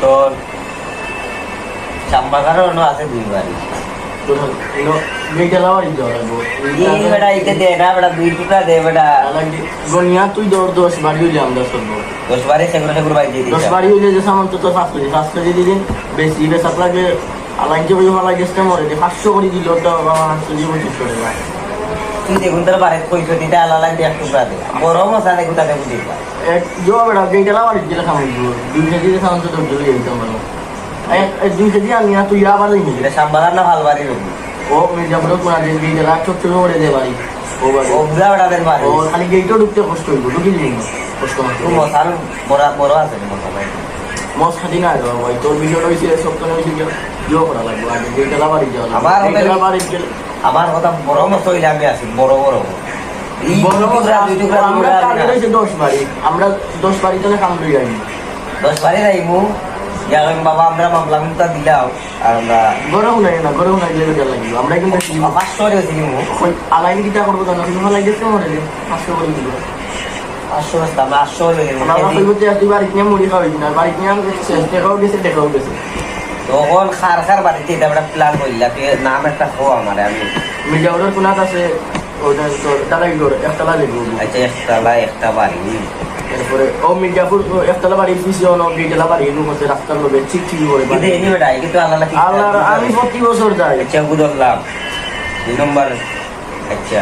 তো শ্যামবাগারও আছে 2 বাড়ি গেইটা লাওয়ারি যাওয়া লাগবো এই বেটা ইতে দে না বেটা 2 টুকরা দে বেটা গনিয়া তুই 10 বাড়ি হইলে আমরা চলবো 10 বারে সেগুলো বাই দিয়ে 10 বাড়ি হইলে যে সামান তো 5 কেজি দিন বেশি বেশা লাগে আলাইন যে বই হলা গেছে মরে 500 করে দিল তো বাবা 500 জীবন ঠিক করে না তুই দেখুন তোর বারে কইছো দিতে আলাদা দিয়ে 1 টুকরা দে বড় মশা দেখুন তাতে বুঝিবা এক জো বেটা গেইটা লাওয়ারি গেলে খামু 2 কেজি যে সামান তো ধরে যাইতাম মানে এক 2 কেজি আমি না তুই আবার দিবি এটা শ্যামবাগার না ভালবাড়ি রবি ও মির্জাপুর কোনা দিয়ে গেইটা লাখ ছোট ছোট করে দে বাড়ি ও বাড়ি ও বুড়া বেটা দেন বাড়ি ও খালি গেইটো ঢুকতে কষ্ট হইব ঢুকি দিবি কষ্ট না তুই মশাল বড় আছে মশা ভাই মস খাটি না রে ভাই তোর ভিডিওটা হইছে সপ্তাহে হইছে ইও করা লাগবে আগে গেইটা লাওয়ারি যাওয়া আবার গেইটা লাওয়ারি গেলে আমার কথা বড় মশা হইলে আমি আছি বড় এই বড় টুকরা 2 টুকরা আমরা টার্গেট হইছে 10 বাড়ি আমরা 10 বাড়ি তাহলে কাম লই যাই 10 বারে যাইমু ইয়াগাম বাবা আমরা মামলা মুক্তা দিলাও আর আমরা গরম নাই গেলে বেজার লাগিব আমরা কিন্তু 500 করে দিমু আলাইন কিটা করবো জানো তুমি ভালো লাগছে মরে 500 করে দিব 500 রাস্তা আমরা 800 করে দিমু আমরা কইবো যে তুই বাড়ি নিয়ে মুড়ি খাওয়াই না বাড়ি নিয়ে আমি দেখাও গেছে তখন খার বাড়িতে এটা একটা প্ল্যান কইলা তুই নাম একটা খো আমারে আমি মির্জাপুরের কোনাত আছে ওটা তোর তালাই ঘর একতলা লাগবে আচ্ছা একটা বাড়ি এরপরে ও মির্জাপুর একতলা বাড়ি পিছিয়ে অনেক দুইতলা বাড়ি এরকম হচ্ছে রাস্তার লোকে ঠিক করে কিন্তু এনি বেটা কিন্তু আল্লাহ আল্লাহ আমি প্রতি বছর যাই আচ্ছা বুঝলাম 2 নম্বর আচ্ছা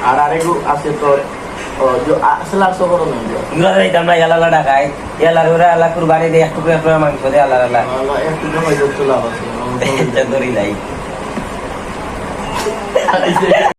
আর আরেকটু আছে তোর আসলে আর সবর না ইংরা যাইতাম না ইয়ালা ঢাকায় ইয়ালার ওরা আল্লাহ কুরবানি দিয়ে একটু মাংস দিয়ে আল্লাহ একটু দফাই করতে লাভ আছে ধরি লাই